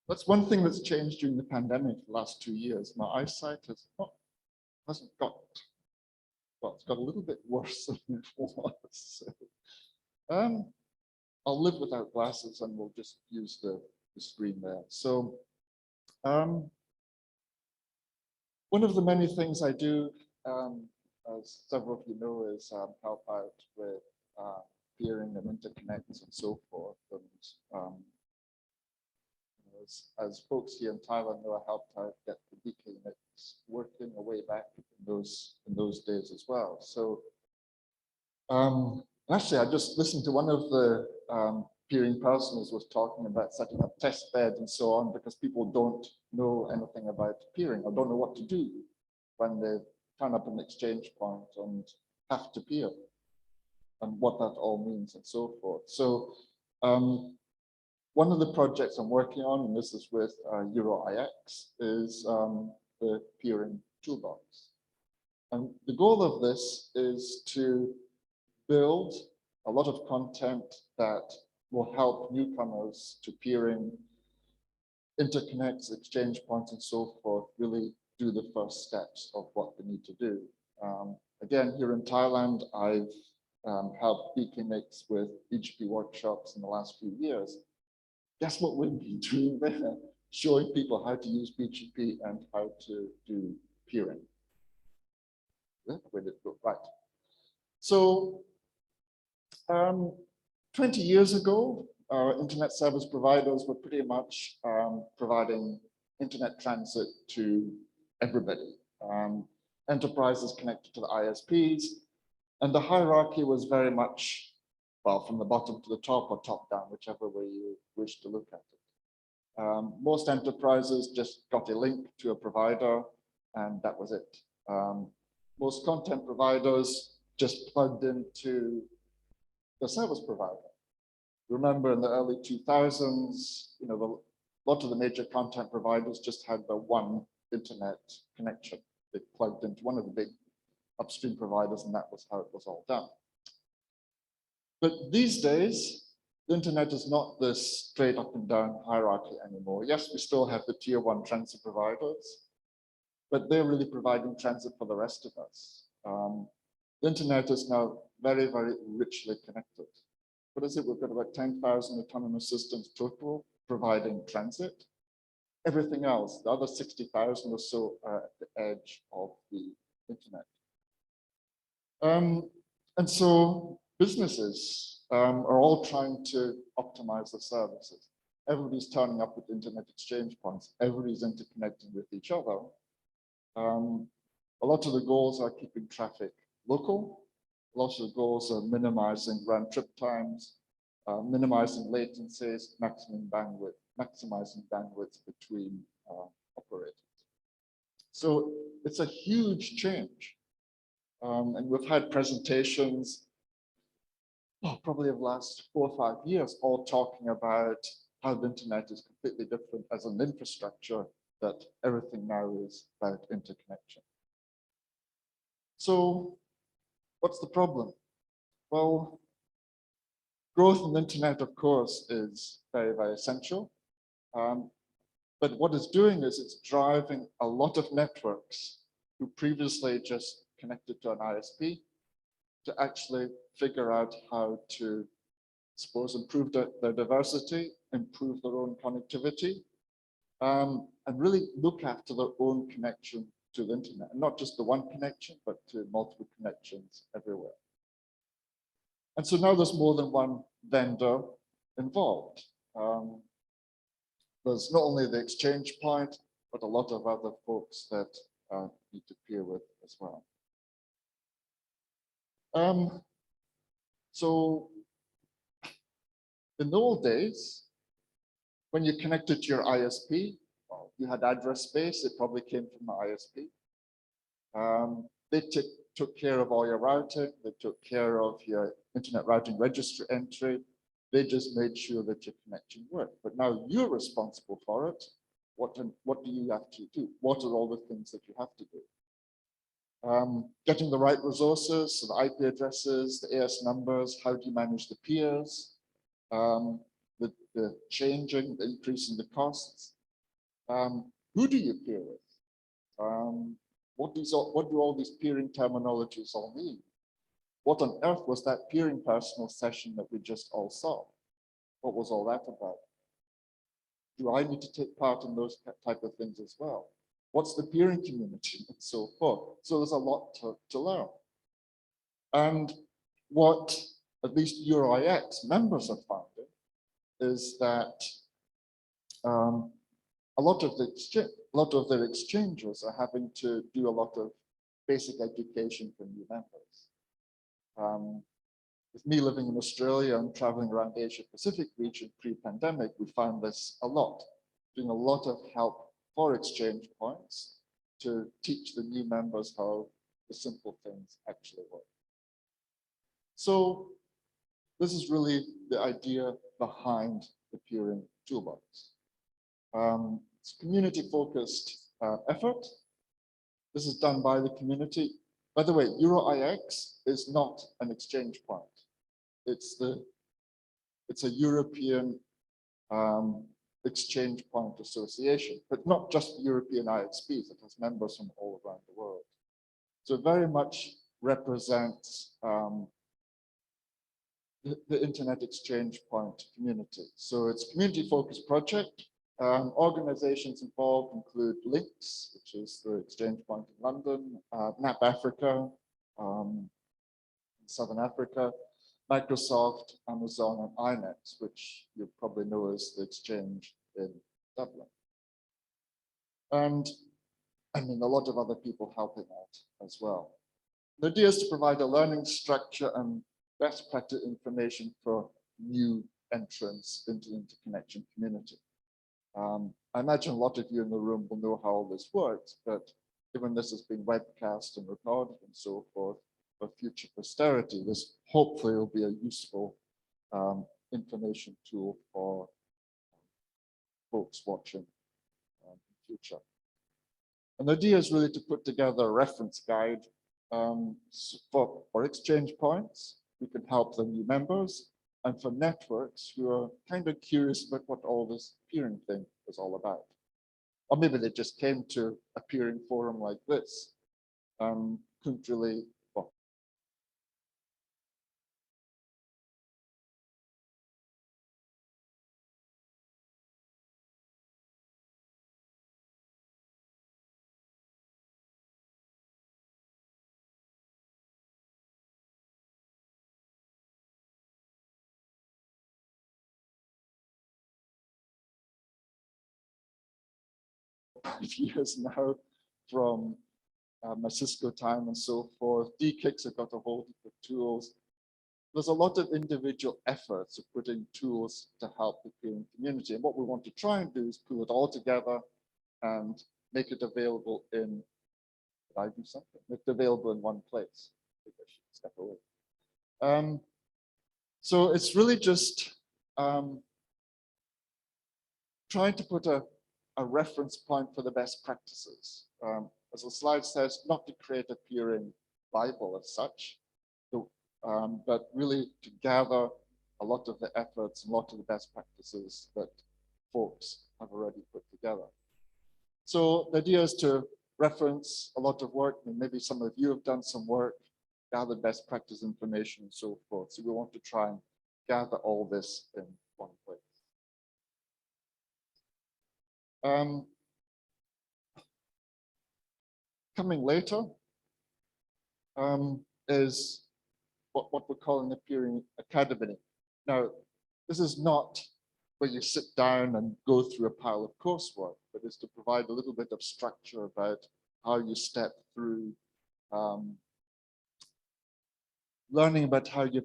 That's one thing that's changed during the pandemic the last 2 years. My eyesight hasn't got, well, it's got a little bit worse than it was. So, I'll live without glasses and we'll just use the screen there. So one of the many things I do, as several of you know, is help out with peering and interconnects and so forth. And as folks here in Thailand know, I helped out get the BKNIX working a way back in those days as well. So actually, I just listened to one of the peering personals was talking about setting up test beds and so on, because people don't know anything about peering or don't know what to do when they turn up an exchange point and have to peer and what that all means and so forth. So one of the projects I'm working on, and this is with EuroIX, is the peering toolbox. And the goal of this is to build a lot of content that will help newcomers to peering, interconnects, exchange points, and so forth, really do the first steps of what they need to do. Again, here in Thailand, I've helped BKNIX with BGP workshops in the last few years. Guess what we've been doing there? Showing people how to use BGP and how to do peering. Where did it go? Right. So 20 years ago, internet service providers were pretty much providing internet transit to everybody. Enterprises connected to the ISPs, and the hierarchy was very much, well, from the bottom to the top or top down, whichever way you wish to look at it. Most enterprises just got a link to a provider, and that was it. Most content providers just plugged into the service provider. Remember, in the early 2000s, you know, a lot of the major content providers just had the one internet connection. They plugged into one of the big upstream providers, and that was how it was all done. But these days, the internet is not this straight up and down hierarchy anymore. Yes, we still have the tier 1 transit providers, but they're really providing transit for the rest of us. The internet is now very, very richly connected. What is it? We've got about 10,000 autonomous systems total providing transit. Everything else, the other 60,000 or so, are at the edge of the internet. And so businesses are all trying to optimize the services. Everybody's turning up with internet exchange points. Everybody's interconnecting with each other. A lot of the goals are keeping traffic local. A lot of the goals are minimizing round trip times, minimizing latencies, maximizing bandwidth between operators. So it's a huge change. And we've had presentations, probably of the last 4 or 5 years, all talking about how the internet is completely different as an infrastructure, that everything now is about interconnection. So what's the problem? Well, growth in the internet, of course, is very, very essential. But what it's doing is it's driving a lot of networks who previously just connected to an ISP to actually figure out how to, suppose, improve their diversity, improve their own connectivity, and really look after their own connection to the internet, and not just the one connection, but to multiple connections everywhere. And so now there's more than one vendor involved. There's not only the exchange point, but a lot of other folks that need to peer with as well. So in the old days, when you connected to your ISP, well, you had address space, it probably came from the ISP. They took care of all your routing, they took care of your internet routing registry entry, they just made sure that your connection worked. But now you're responsible for it. What do you have to do? What are all the things that you have to do? Getting the right resources, so the IP addresses, the AS numbers, how do you manage the peers, the changing, the increasing the costs, Who do you peer with? What do all these peering terminologies all mean? What on earth was that peering personal session that we just all saw? What was all that about? Do I need to take part in those type of things as well? What's the peering community and so forth? So there's a lot to learn. And what at least EuroIX members have found is that a lot of their exchanges are having to do a lot of basic education for new members. With me living in Australia and traveling around the Asia Pacific region pre-pandemic, we found this a lot, doing a lot of help for exchange points to teach the new members how the simple things actually work. So this is really the idea behind the peering toolbox. It's community-focused effort. This is done by the community. By the way, EuroIX is not an exchange point. It's a European exchange point association, but not just European IXPs. It has members from all around the world. So it very much represents the Internet Exchange Point community. So it's a community-focused project. Organizations involved include LINX, which is the exchange point in London, NAP Africa, in Southern Africa, Microsoft, Amazon, and INEX, which you probably know as the exchange in Dublin. And I mean, a lot of other people helping out as well. The idea is to provide a learning structure and best practice information for new entrants into the interconnection community. I imagine a lot of you in the room will know how all this works, but given this has been webcast and recorded and so forth for future posterity, this hopefully will be a useful information tool for folks watching in the future. And the idea is really to put together a reference guide for exchange points. We can help the new members, and for networks who are kind of curious about what all this peering thing is all about. Or maybe they just came to a peering forum like this, couldn't really, well, years now from my Cisco time and so forth. DKIX have got a whole heap of tools. There's a lot of individual efforts of putting tools to help the peering community. And what we want to try and do is pull it all together and make it available in, did I do something? Make it available in one place. I think I should step away. So it's really just trying to put a reference point for the best practices. As the slide says, not to create a peering Bible as such, but really to gather a lot of the efforts and a lot of the best practices that folks have already put together. So the idea is to reference a lot of work, and maybe some of you have done some work, gather best practice information and so forth. So we want to try and gather all this in one place. Coming later is what we're calling the Peering Academy. Now, this is not where you sit down and go through a pile of coursework, but is to provide a little bit of structure about how you step through learning about how to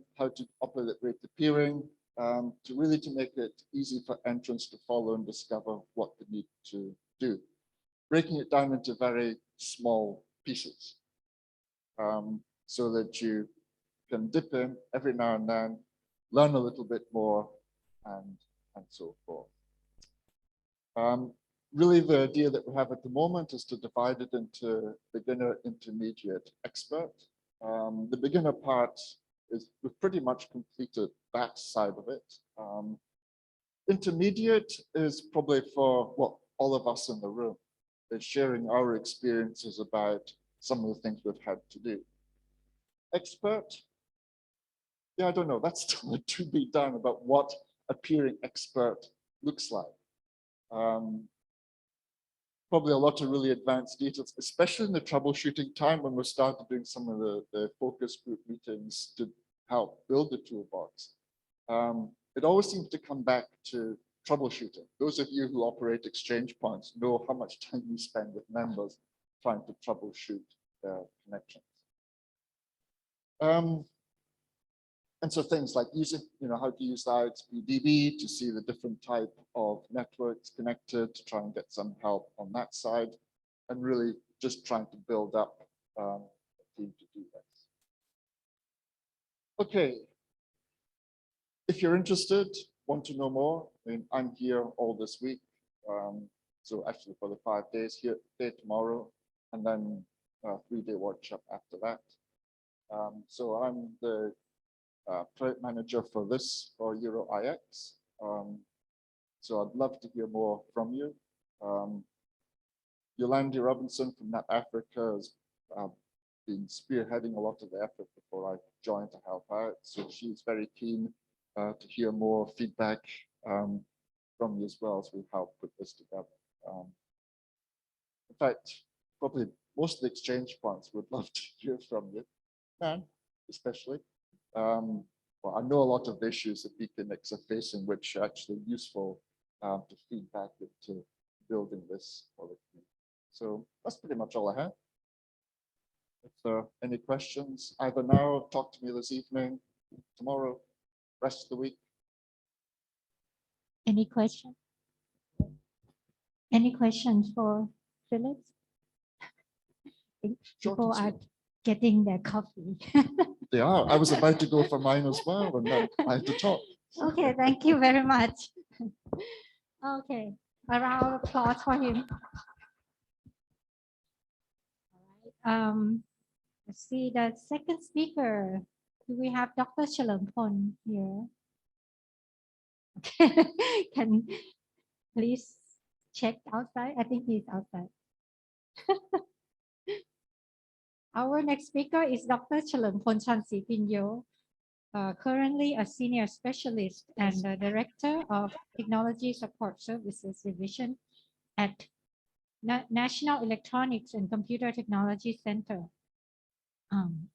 operate the peering, to make it easy for entrants to follow and discover what they need to do. Breaking it down into very small pieces so that you can dip in every now and then, learn a little bit more, and so forth. Really, the idea that we have at the moment is to divide it into beginner, intermediate, expert. The beginner part is we've pretty much completed that side of it. Intermediate is probably for, well, all of us in the room. It's sharing our experiences about some of the things we've had to do. Expert? Yeah, I don't know. That's still to be done about what a peering expert looks like. Probably a lot of really advanced details, especially in the troubleshooting time when we started doing some of the focus group meetings to help build the toolbox. It always seems to come back to troubleshooting. Those of you who operate exchange points know how much time you spend with members trying to troubleshoot their connections. And so things like using, how to use the IXPDB to see the different type of networks connected, to try and get some help on that side, and really just trying to build up a team to do this. Okay. If you're interested, want to know more, I'm here all this week. So actually for the 5 days here, day tomorrow, and then a 3-day workshop after that. So I'm the project manager for this, for EuroIX. So I'd love to hear more from you. Yolandi Robinson from NAP Africa has been spearheading a lot of the effort before I joined to help out. So she's very keen to hear more feedback from you as well as we help put this together. In fact, probably most of the exchange points would love to hear from you, and especially. Well, I know a lot of the issues that BKNIX are facing, which are actually useful to feedback into building this for the community. So that's pretty much all I have. If there are any questions, either now, talk to me this evening, tomorrow, rest of the week. Any questions? Any questions for Philip? People are getting their coffee. They are. I was about to go for mine as well, and then I had to talk. Okay, thank you very much. Okay, a round of applause for him. All right. Let's see the second speaker. Do we have Dr. Chalermpol here? Can please check outside? I think he's outside. Our next speaker is Dr. Chalermpol Charnsripinyo, currently a senior specialist and the director of Technology Support Services Division at National Electronics and Computer Technology Center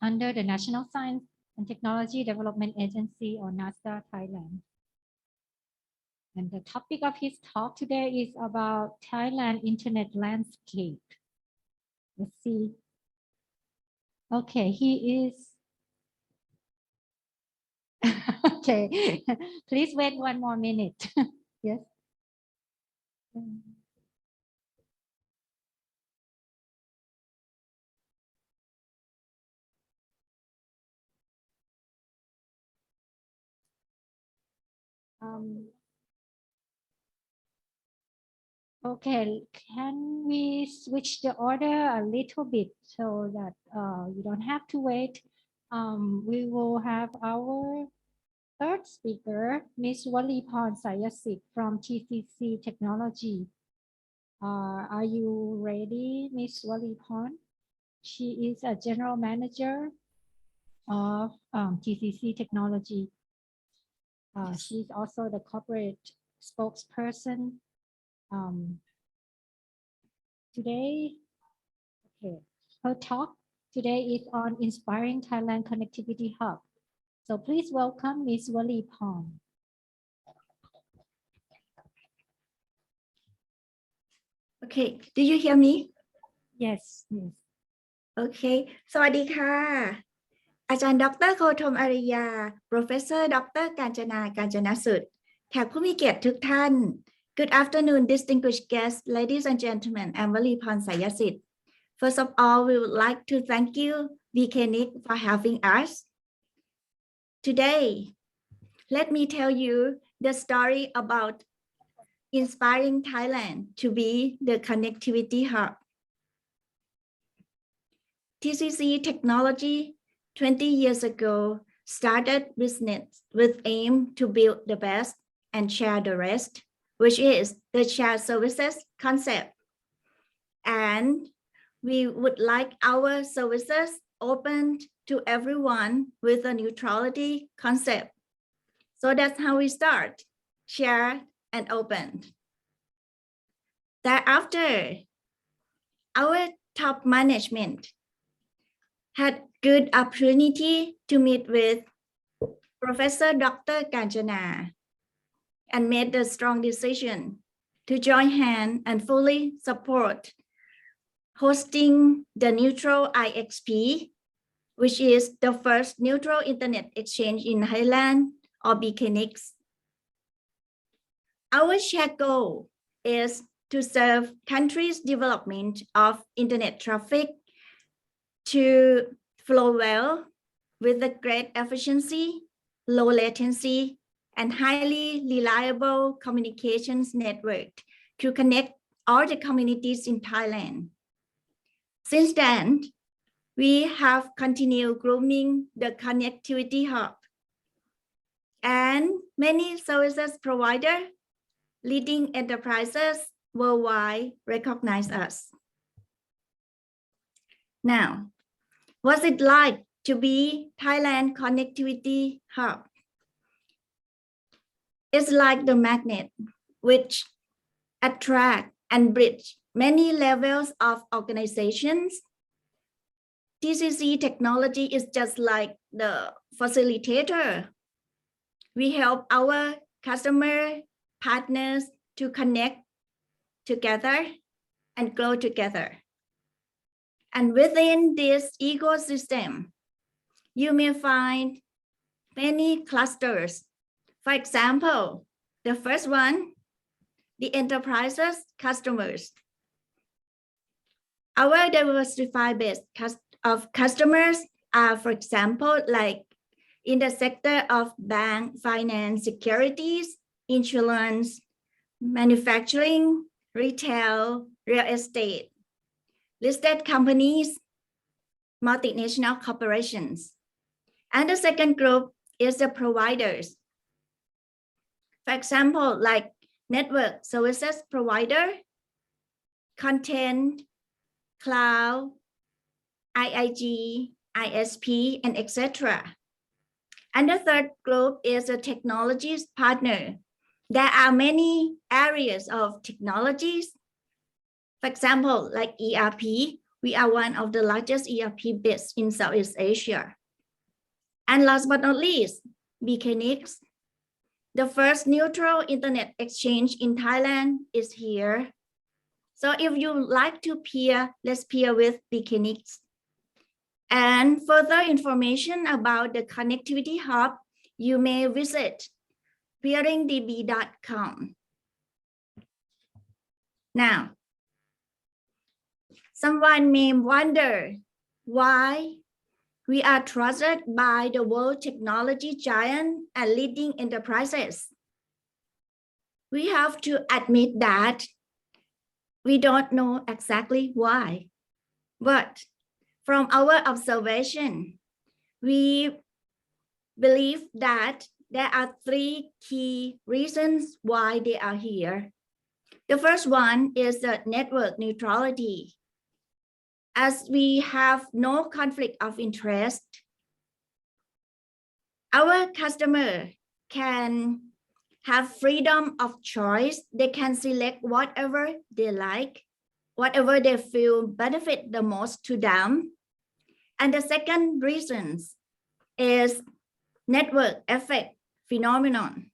under the National Science and Technology Development Agency, or NASA, Thailand. And the topic of his talk today is about Thailand internet landscape. Let's see. Okay, he is. Okay, please wait one more minute. Yes. Okay, can we switch the order a little bit so that you don't have to wait? We will have our third speaker, Ms. Waleeporn Sayasit from TCC Technology. Are you ready, Ms. Waleeporn? She is a general manager of TCC Technology. She's also the corporate spokesperson. Today, okay, her talk today is on Inspiring Thailand Connectivity Hub. So please welcome Ms. Waleeporn. Okay, do you hear me? Yes, yes. Okay, สวัสดีค่ะ อาจารย์ดร.โคธมอริยา Professor ดร.กาญจนา กาญจนสุด แขกผู้มีเกียรติทุกท่าน Good afternoon, distinguished guests, ladies and gentlemen. I'm Waleeporn Sayasit. First of all, we would like to thank you, BKNIX, for having us. Today, let me tell you the story about inspiring Thailand to be the connectivity hub. TCC Technology 20 years ago started business with aim to build the best and share the rest which is the shared services concept. And we would like our services open to everyone with a neutrality concept. So that's how we start, share and open. Thereafter, our top management had good opportunity to meet with Professor Dr. Kanchana and made the strong decision to join hands and fully support hosting the neutral IXP, which is the first neutral internet exchange in Thailand, or BKNIX. Our shared goal is to serve countries' development of internet traffic to flow well with a great efficiency, low latency, and highly reliable communications network to connect all the communities in Thailand. Since then, we have continued grooming the connectivity hub, and many services providers, leading enterprises worldwide recognize us. Now, what's it like to be Thailand connectivity hub? It's like the magnet which attract and bridge many levels of organizations. TCC technology is just like the facilitator. We help our customer partners to connect together and grow together. And within this ecosystem, you may find many clusters. For example, the first one, the enterprises customers. Our diversified base of customers are, for example, like in the sector of bank, finance, securities, insurance, manufacturing, retail, real estate, listed companies, multinational corporations. And the second group is the providers. For example, like network services provider, content, cloud, IIG, ISP, and etc. And the third group is a technologies partner. There are many areas of technologies. For example, like ERP, we are one of the largest ERP based in Southeast Asia. And last but not least, BKNIX, the first neutral internet exchange in Thailand is here. So if you like to peer, let's peer with BKNIX. And further information about the connectivity hub, you may visit peeringdb.com. Now, someone may wonder why we are trusted by the world technology giant and leading enterprises. We have to admit that we don't know exactly why, but from our observation, we believe that there are three key reasons why they are here. The first one is the network neutrality. As we have no conflict of interest, our customer can have freedom of choice. They can select whatever they like, whatever they feel benefit the most to them. And the second reason is network effect phenomenon.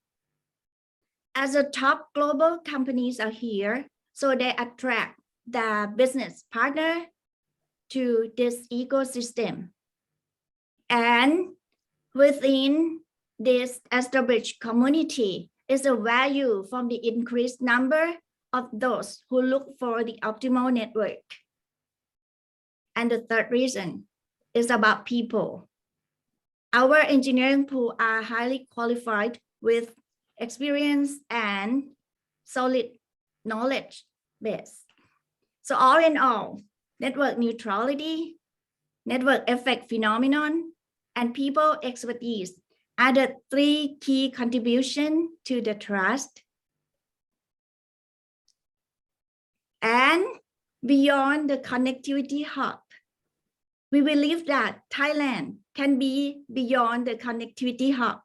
As the top global companies are here, so they attract the business partner to this ecosystem. And within this established community is a value from the increased number of those who look for the optimal network. And the third reason is about people. Our engineering pool are highly qualified with experience and solid knowledge base. So all in all, network neutrality, network effect phenomenon, and people expertise are the three key contributions to the trust. and beyond the connectivity hub. We believe that Thailand can be beyond the connectivity hub.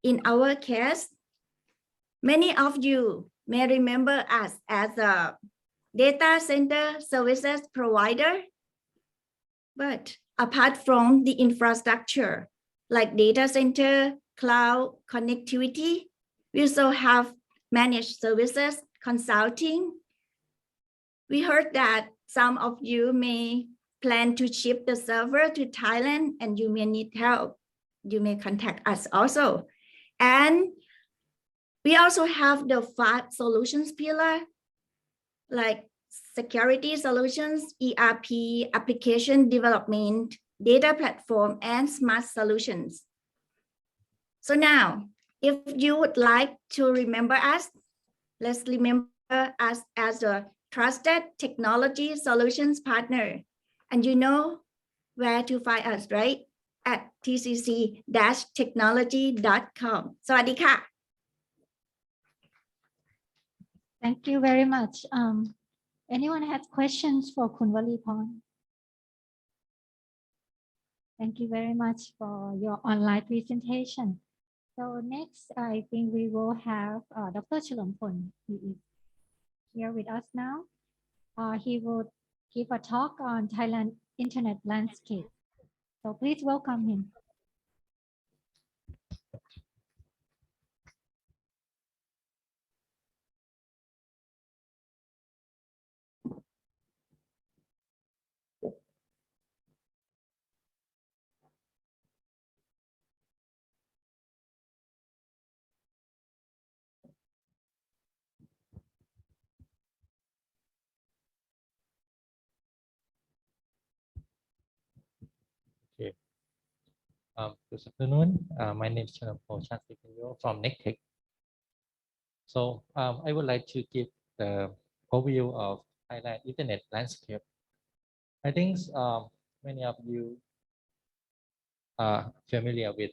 In our case, many of you may remember us as a data center services provider. But apart from the infrastructure, like data center, cloud connectivity, we also have managed services, consulting. We heard that some of you may plan to ship the server to Thailand and you may need help. You may contact us also. And we also have the 5 solutions pillar, like security solutions, ERP, application development, data platform, and smart solutions. So now, if you would like to remember us, let's remember us as a trusted technology solutions partner. And you know where to find us, right? At tcc-technology.com. สวัสดีค่ะ Thank you very much. Anyone has questions for Kun Waleeporn? Thank you very much for your online presentation. So next, I think we will have Dr. Chalermpol. He is here with us now. He will give a talk on Thailand internet landscape. So please welcome him. Good afternoon. My name is Chalermpol from NECTEC. So I would like to give the overview of Thailand internet landscape. I think many of you are familiar with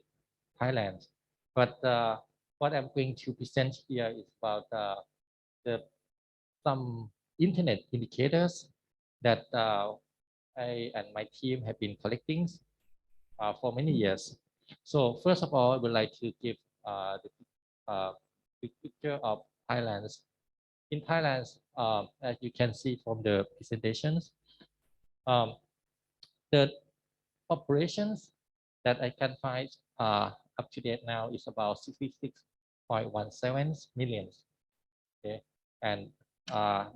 Thailand, but what I'm going to present here is about some internet indicators that I and my team have been collecting for many years. So first of all, I would like to give the big picture of Thailand. In Thailand, as you can see from the presentations, the operations that I can find up to date now is about 66.17 million. Okay, and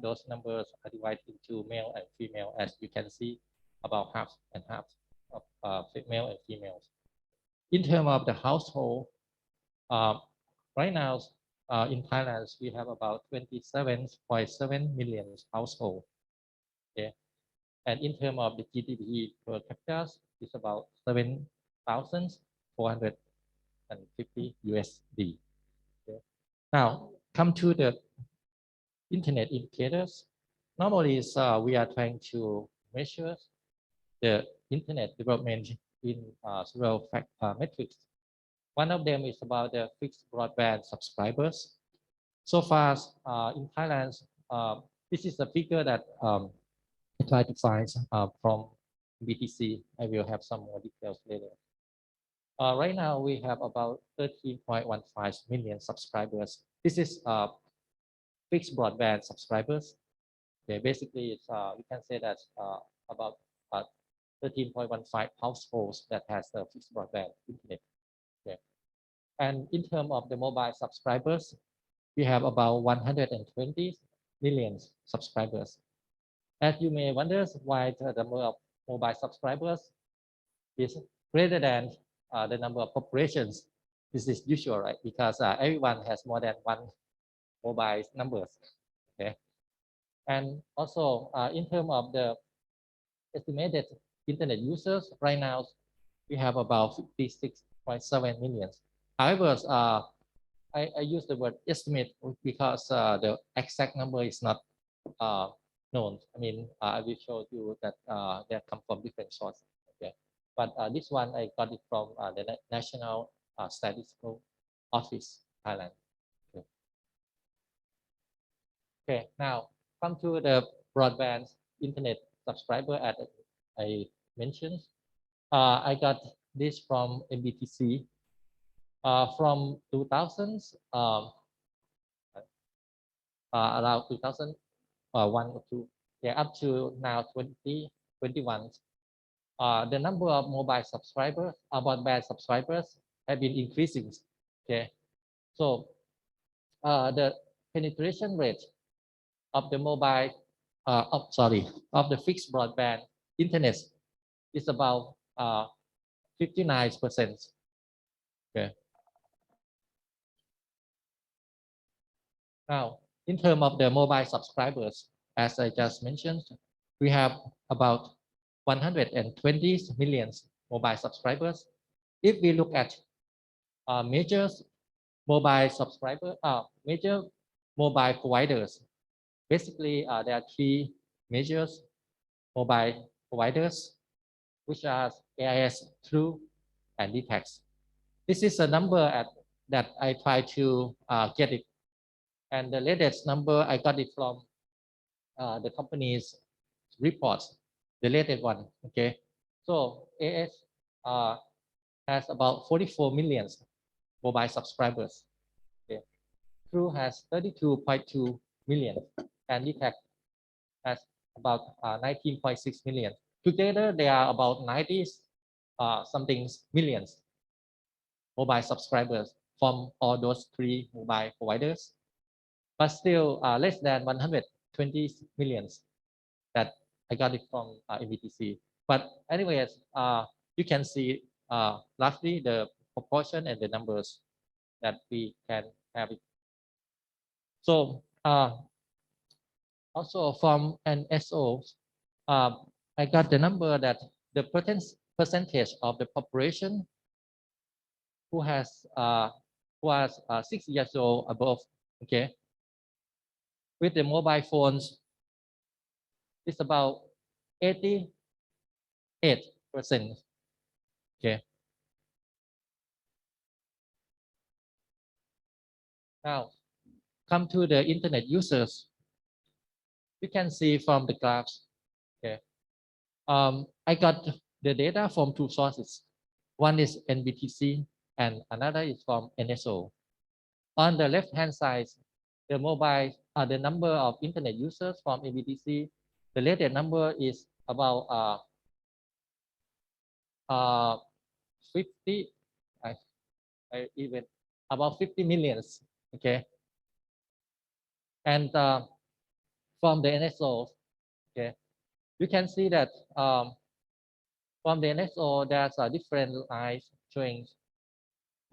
those numbers are divided into male and female, as you can see, about half and half of male and females. In terms of the household, right now in Thailand we have about 27.7 million households. Okay, and in terms of the GDP per capita, it's about 7,450 USD. Okay. Now come to the internet indicators. Normally, we are trying to measure the internet development in several metrics. One of them is about the fixed broadband subscribers. So far in Thailand, this is a figure that I try to find from BTC. I will have some more details later. Right now, we have about 13.15 million subscribers. This is fixed broadband subscribers. Okay, basically, it's we can say that about 13.15 households that has the fixed broadband internet. Okay. And in terms of the mobile subscribers, we have about 120 million subscribers. As you may wonder why the number of mobile subscribers is greater than the number of populations. This is usual, right? Because everyone has more than one mobile numbers. Okay. And also in terms of the estimated internet users, right now we have about 56.7 million. However, I use the word estimate because the exact number is not known. I mean, I will show you that they come from different sources. Okay, but this one I got it from the National Statistical Office, Thailand. Okay. Okay, now come to the broadband internet subscriber as I mentioned. I got this from MBTC from 2000s, around 2001 or 2, yeah, up to now 2021. The number of mobile subscribers, broadband subscribers have been increasing. Okay, so the penetration rate of the mobile, of the fixed broadband internet is about 59%. Okay. Now, in terms of the mobile subscribers, as I just mentioned, we have about 120 million mobile subscribers. If we look at major mobile major mobile providers, basically there are three major mobile providers, which are AIS, True, and NECTEC. This is a number that I try to get it. And the latest number, I got it from the company's reports, the latest one, okay? So AS has about 44 million mobile subscribers. Okay. True has 32.2 million, and NECTEC has about 19.6 million. Together, they are about 90 something millions mobile subscribers from all those three mobile providers, but still less than 120 millions that I got it from MBTC. But anyways, you can see roughly the proportion and the numbers that we can have it. So also from NSO, I got the number that the percentage of the population who has 6 years old above, okay, with the mobile phones, it's about 88%. Okay. Now, come to the internet users. You can see from the graphs. Okay. I got the data from two sources. One is NBTC and another is from NSO. On the left-hand side, the the number of internet users from NBTC, the latest number is about 50, even about 50 millions, okay? And from the NSO, okay, you can see that from the NSO, there's a different lines showing.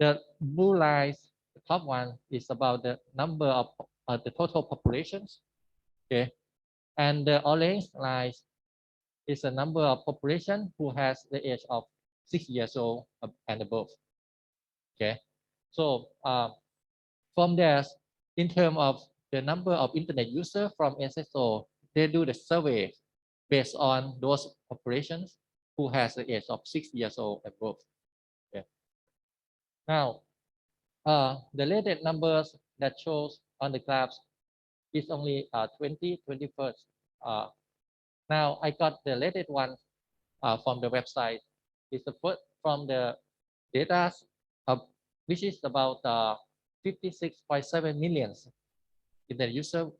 The blue lines, the top one is about the number of the total populations, okay? And the orange lines is the number of population who has the age of 6 years old and above, okay? So from there, in terms of the number of internet users from SSO, they do the survey based on those populations who has the age of 6 years old and above. Okay. Now, the latest numbers that shows on the graphs is only 2021. Now, I got the latest one from the website. It's the first from the data, which is about 56.7 million in the user.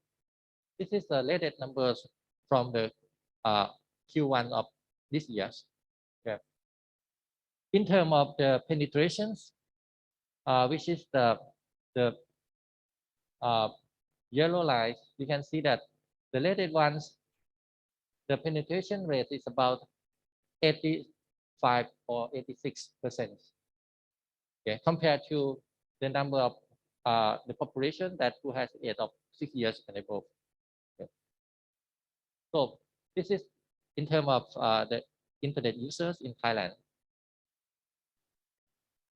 This is the latest numbers from the Q1 of this year. Okay. In terms of the penetrations, which is the yellow line, you can see that the latest ones, the penetration rate is about 85 or 86%. Okay, compared to the number of the population that who has age of 6 years and above. Okay. So this is in terms of the internet users in Thailand.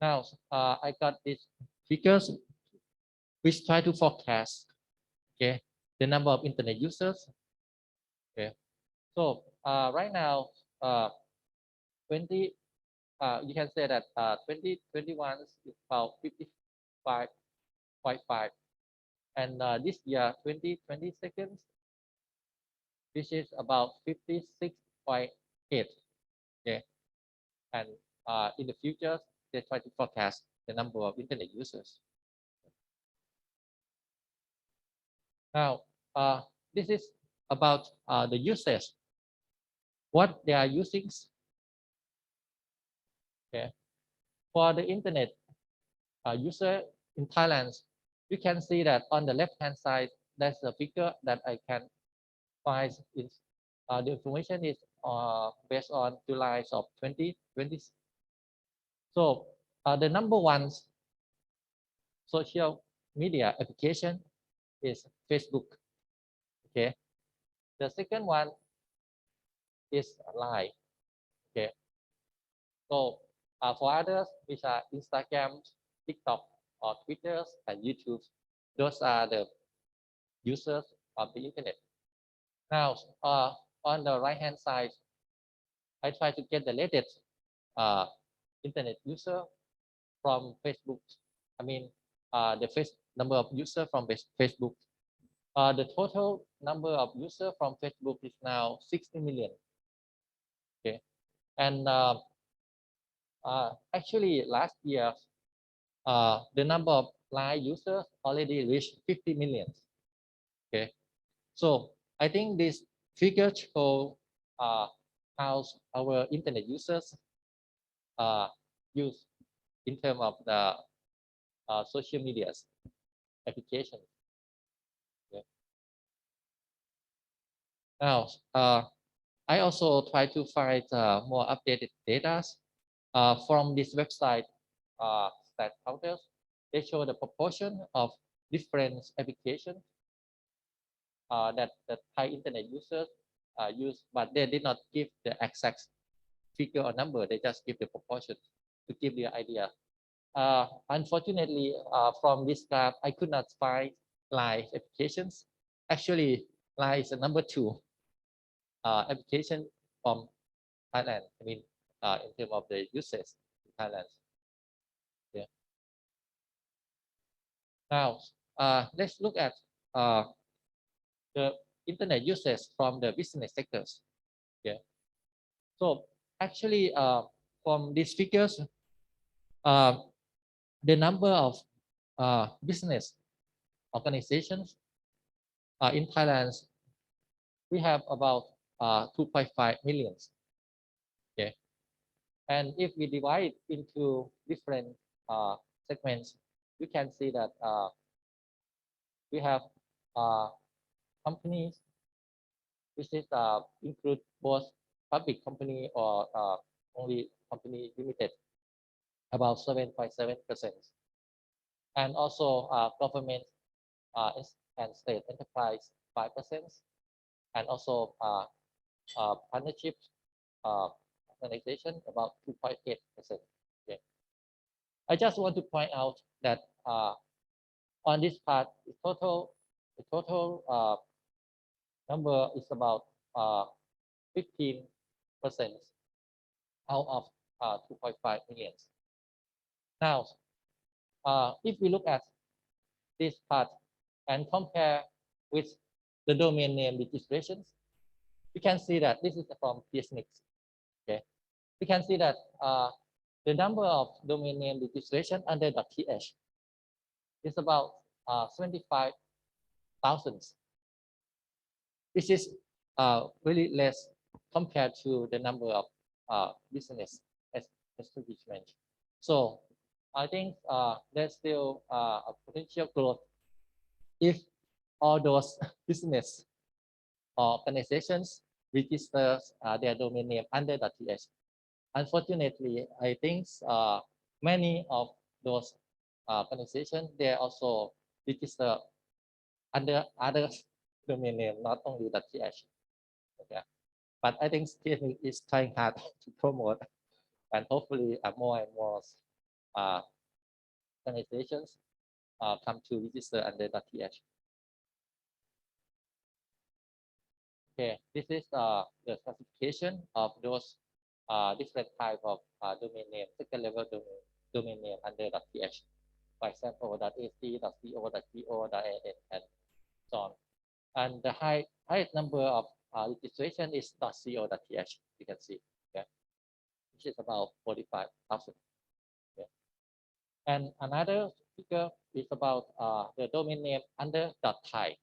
Now I got these figures which try to forecast, okay, the number of internet users. Okay, so right now 20 you can say that 2021 is about 55.5. And this year, 2020 seconds, this is about 56.8. Okay. And in the future, they try to forecast the number of internet users. Now, this is about the usage, what they are using. Okay. For the internet user in Thailand, you can see that on the left-hand side, there's a figure that I can find. The information is based on July of 2020. So the number one social media application is Facebook. Okay. The second one is Line. Okay. So for others, which are Instagram, TikTok, or Twitter, and YouTube, those are the users of the internet. Now, on the right-hand side, I try to get the latest internet user from Facebook. I mean, the number of users from Facebook. The total number of users from Facebook is now 60 million. Okay, and actually last year, the number of Line users already reached 50 million. Okay, so I think this figure show how our internet users use in terms of the social media application. Okay. Now, I also try to find more updated data from this website, Stat Counters. They show the proportion of different applications that the Thai internet users use, but they did not give the exact figure or number. They just give the proportion to give the idea. Unfortunately, from this graph, I could not find Line applications. Actually, Line is the number 2 application from Thailand. I mean, in terms of the usage in Thailand. Yeah. Now, let's look at the internet usage from the business sectors. Yeah. So actually, from these figures, the number of business organizations in Thailand, we have about 2.5 million. Okay. And if we divide into different segments, you can see that we have companies which is include both public company or only company limited, about 7.7%, and also government and state enterprise 5%, and also partnership organization about 2.8%. Okay. I just want to point out that on this part, the total number is about 15% out of 2.5 million. Now, if we look at this part and compare with the domain name registrations, we can see that this is from BKNIX. Okay, we can see that the number of domain name registration under .th is about 75,000. This is really less compared to the number of business establishment. So I think there's still a potential growth if all those business organizations register their domain name under .th. Unfortunately, I think many of those organizations, they also register under other domain name, not only .th. Okay. But I think still is trying hard to promote, and hopefully more and more organizations come to register under .th. Okay, this is the classification of those different type of domain name, second level domain name under .th. for example, .ac, .co, .go, .in, and so on. And the highest number of registration is .co.th, you can see, okay, which is about 45,000. Okay. And another figure is about the domain name under .thai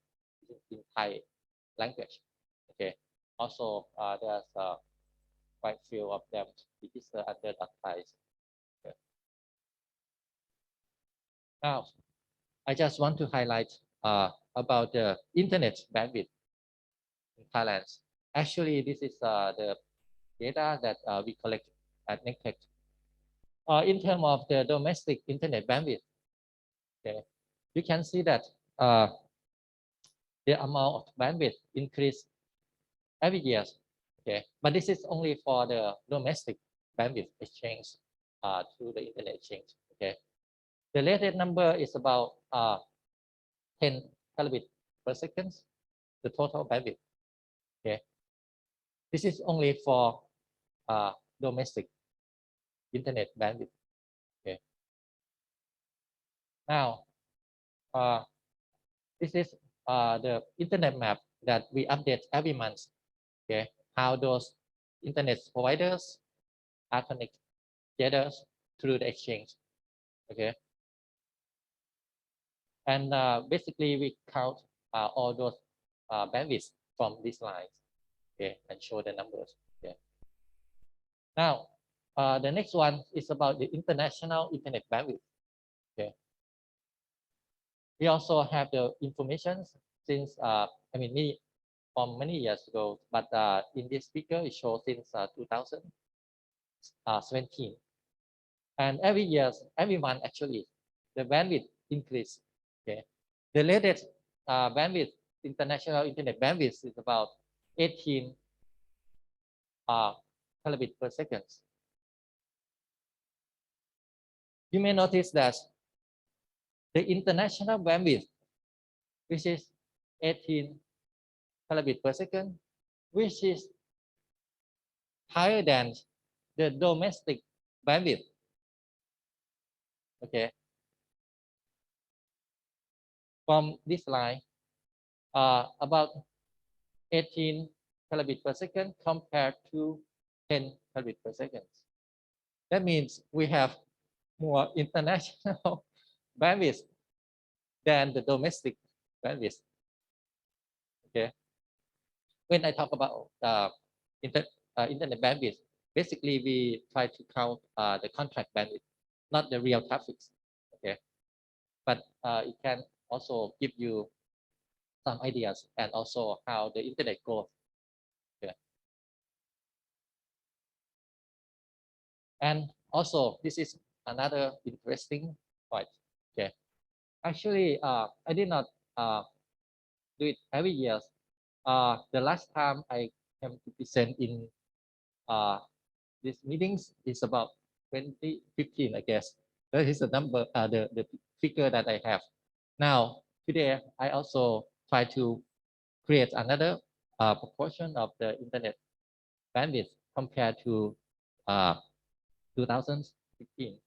in Thai language. Okay. Also, there's quite few of them registered under .thai. Okay. Now, I just want to highlight about the internet bandwidth in Thailand. Actually, this is the data that we collect at NECTEC. In terms of the domestic internet bandwidth, okay, you can see that the amount of bandwidth increase every year. Okay, but this is only for the domestic bandwidth exchange through the internet exchange. Okay, the latest number is about 10 terabit per second, the total bandwidth. Okay, this is only for domestic internet bandwidth. Okay. Now, this is the internet map that we update every month. Okay, how those internet providers are connected together through the exchange. Okay, and basically we count all those bandwidths from these lines. Okay, and show the numbers. Okay. Now, the next one is about the international internet bandwidth. Okay. We also have the information since from many years ago, but in this figure it shows since 2017. And every year, every month actually, the bandwidth increase. Okay, the latest bandwidth, international internet bandwidth, is about 18 terabit per second. You may notice that the international bandwidth, which is 18 terabit per second, which is higher than the domestic bandwidth. Okay. From this line, about 18 terabit per second compared to 10 terabit per second. That means we have more international bandwidth than the domestic bandwidth. Okay. When I talk about internet bandwidth, basically we try to count the contract bandwidth, not the real traffic. Okay. But it can also give you some ideas and also how the internet goes. Okay. And also, this is another interesting point. Okay. Actually, I did not do it every year. The last time I came to present in these meetings is about 2015, I guess. That is the number, the figure that I have. Now, today, I also try to create another proportion of the internet bandwidth compared to 2015.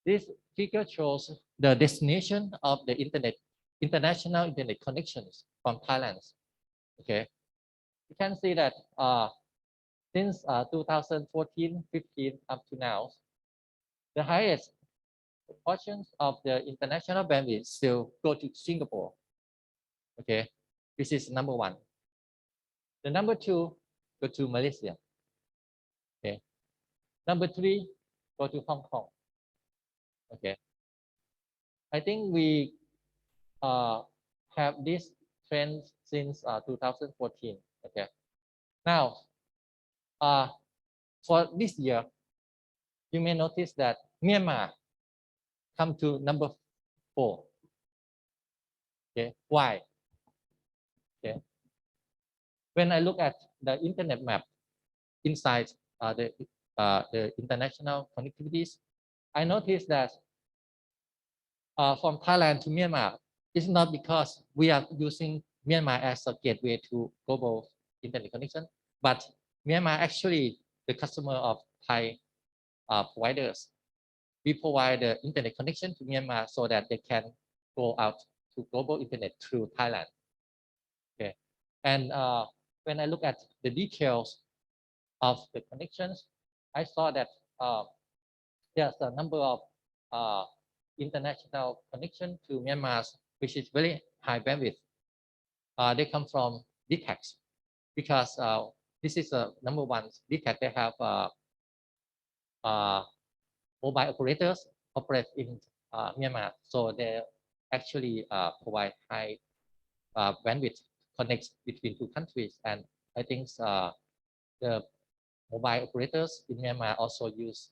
This figure shows the destination of the international internet connections from Thailand. Okay, you can see that since 2014-15 up to now, the highest proportions of the international bandwidth still go to Singapore. Okay, this is number one. The number two go to Malaysia. Okay, number three go to Hong Kong. Okay, I think we have this trend since 2014. Okay, now for this year, you may notice that Myanmar come to number 4. Okay, why? Okay, when I look at the internet map inside the international connectivities, I noticed that from Thailand to Myanmar, it's not because we are using Myanmar as a gateway to global internet connection, but Myanmar actually the customer of Thai providers. we provide the internet connection to Myanmar so that they can go out to global internet through Thailand. Okay, and when I look at the details of the connections, I saw that there's a number of international connection to Myanmar, which is very high bandwidth. They come from NECTEC because this is number one. NECTEC, they have mobile operators operate in Myanmar, so they actually provide high bandwidth connects between two countries. And I think the mobile operators in Myanmar also use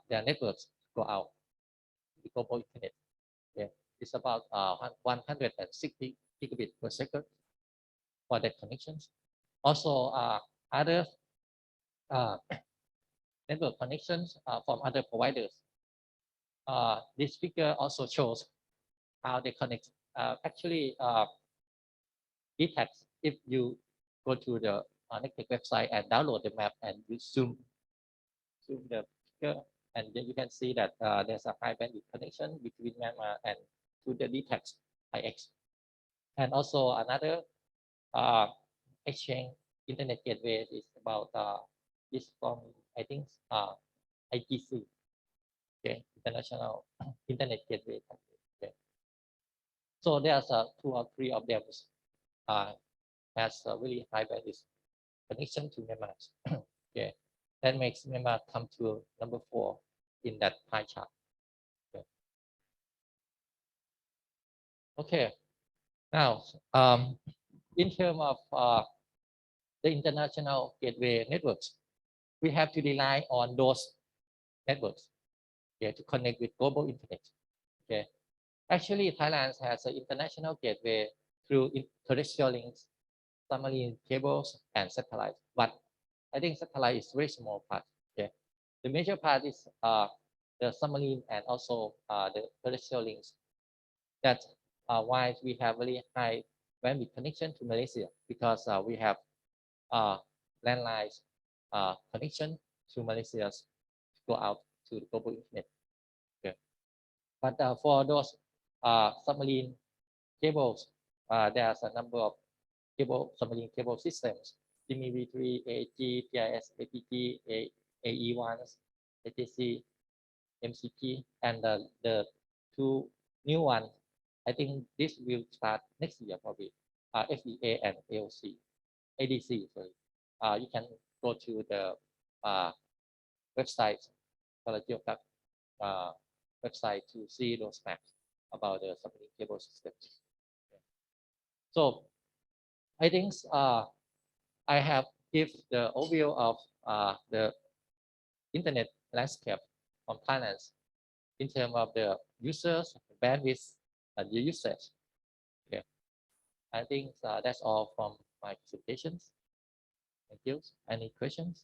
their networks to go out to the global internet. Okay. It's about 160 gigabit per second for that connections. Also, other network connections from other providers. This figure also shows how they connect. Actually, NECTEC, if you go to the NECTEC website and download the map and you zoom the figure, and then you can see that there's a high bandwidth connection between Myanmar and to the NECTEC IX. And also another exchange internet gateway is about is from, I think, ITC, okay, International Internet Gateway. Okay. So there's 2 or 3 of them has a really high bandwidth connection to Myanmar. Okay, that makes Myanmar come to number 4 in that pie chart. Okay. Okay. Now, in terms of the international gateway networks, we have to rely on those networks, okay, to connect with global internet. Okay, actually, Thailand has an international gateway through terrestrial links, submarine cables, and satellite. But I think satellite is very small part. Okay, the major part is the submarine and also the terrestrial links. That's why we have very high bandwidth connection to Malaysia, because we have landline connection to Malaysia to go out to the global internet. Okay. But for those submarine cables, there's a number of submarine cable systems: DMV3, AAG, TIS, APG, AE1, ATC, MCP, and the 2 new ones. I think this will start next year probably. FDA and AOC, ADC. Sorry. You can go to the website, website to see those maps about the submarine cable systems. So I think I have give the overview of the internet landscape from Thailand in terms of the users, bandwidth, and the usage. Okay, I think that's all from my presentations. Thank you. Any questions?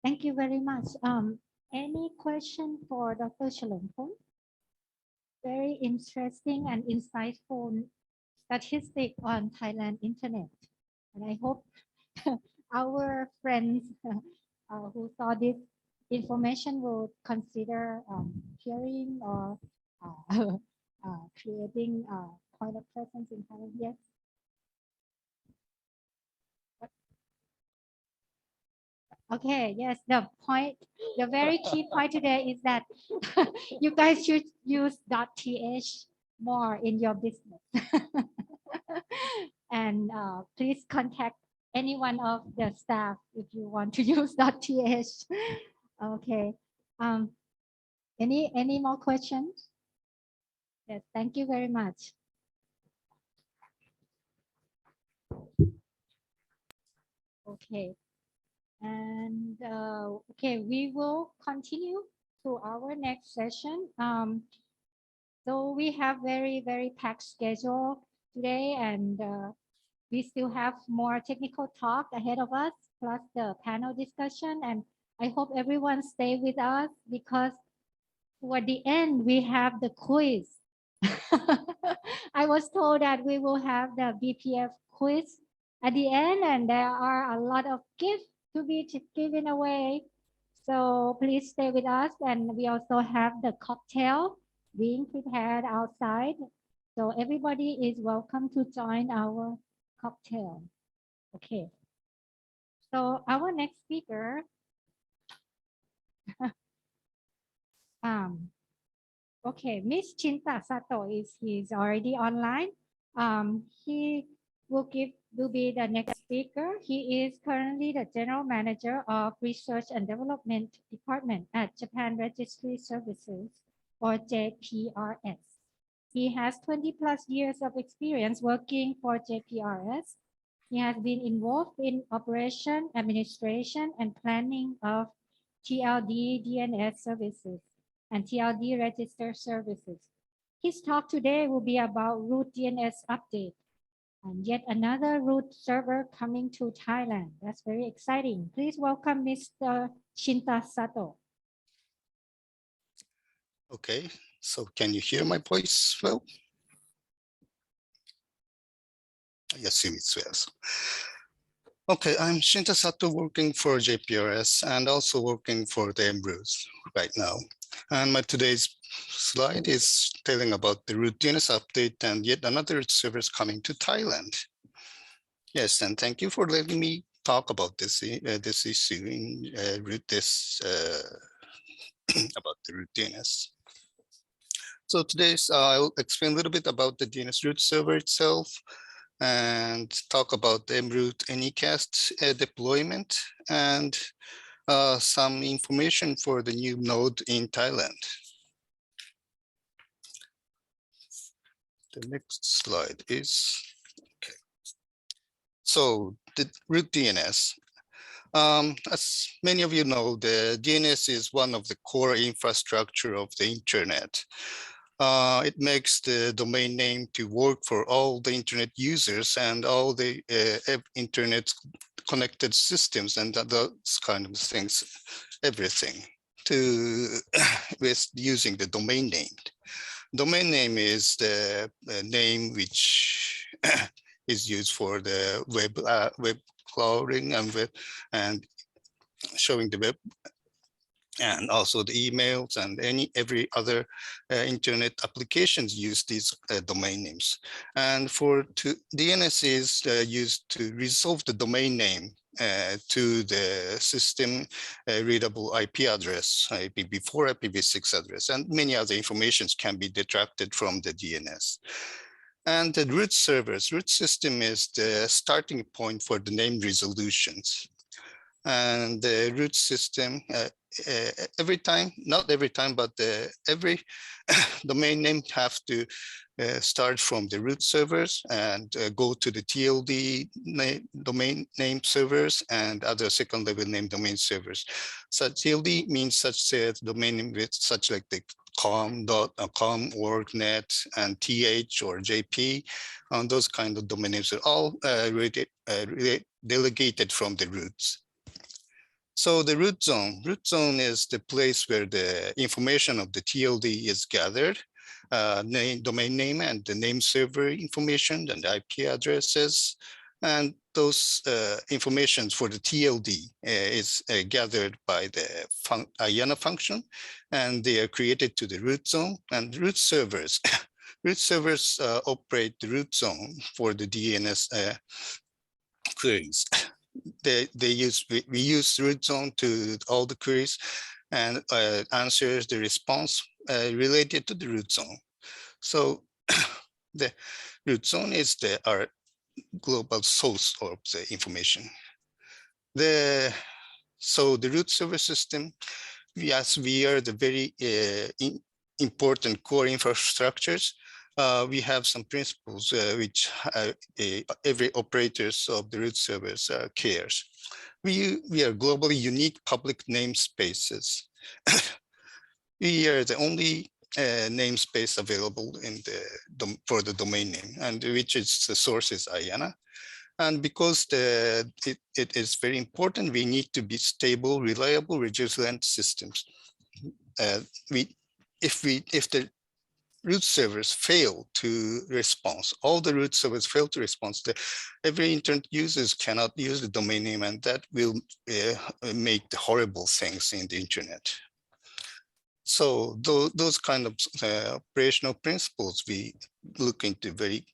Thank you very much. Any question for Dr. Chalermpol? Very interesting and insightful statistic on Thailand internet. And I hope our friends who saw this information will consider sharing or creating a point of presence in Thailand. Yes. Okay, yes, the very key point today is that you guys should use .th more in your business. And please contact any one of the staff if you want to use .th. Okay. Any more questions? Yes, thank you very much. Okay. And okay, we will continue to our next session. So we have very packed schedule today, and we still have more technical talk ahead of us, plus the panel discussion. And I hope everyone stay with us, because toward the end we have the quiz. I was told that we will have the BPF quiz at the end, and there are a lot of gifts to be given away. So please stay with us, and we also have the cocktail being prepared outside. So everybody is welcome to join our cocktail. Okay. So our next speaker, okay, Miss Shinta Sato he's already online. He will be the next speaker. He is currently the General Manager of Research and Development Department at Japan Registry Services, or JPRS. He has 20 plus years of experience working for JPRS. He has been involved in operation, administration, and planning of TLD DNS services and TLD register services. His talk today will be about root DNS update and yet another root server coming to Thailand. That's very exciting. Please welcome Mr. Shinta Sato. Okay, so can you hear my voice well? I assume it's well. Okay, I'm Shinta Sato, working for JPRS and also working for the MROOS right now. And my today's slide is telling about the root DNS update and yet another server coming to Thailand. Yes, and thank you for letting me talk about this issue in about the root DNS. So today's I'll explain a little bit about the DNS root server itself and talk about the mroot Anycast deployment and some information for the new node in Thailand. The next slide is, okay. So the root DNS. As many of you know, the DNS is one of the core infrastructure of the internet. It makes the domain name to work for all the internet users and all the internet connected systems and those kind of things, everything with using the domain name. Domain name is the name which is used for the web crawling and showing the web, and also the emails and every other internet applications use these domain names. And DNS is used to resolve the domain name to the system readable IP address, IPv4, IPv6 address, and many other informations can be detracted from the DNS. And the root servers, root system is the starting point for the name resolutions. And the root system, every time, not every time, but every domain name have to start from the root servers and go to the TLD domain name servers and other second level name domain servers. So TLD means such domain name with such like the com, org.net, and th or jp, and those kind of domain names are all delegated from the roots. So the root zone is the place where the information of the TLD is gathered, domain name and the name server information and the IP addresses. And those informations for the TLD is gathered by the IANA function, and they are created to the root zone. And root servers, operate the root zone for the DNS queries. We use root zone to all the queries and answers the response related to the root zone. So the root zone is our global source of the information. So the root server system, yes, we are the very important core infrastructures. We have some principles which every operators of the root servers cares. We are globally unique public namespaces. We are the only namespace available for the domain name, and which is the source is IANA. And because it is very important, we need to be stable, reliable, resilient systems. If the root servers fail to respond. All the root servers fail to respond. Every internet users cannot use the domain name, and that will make the horrible things in the internet. So those kind of operational principles we look into very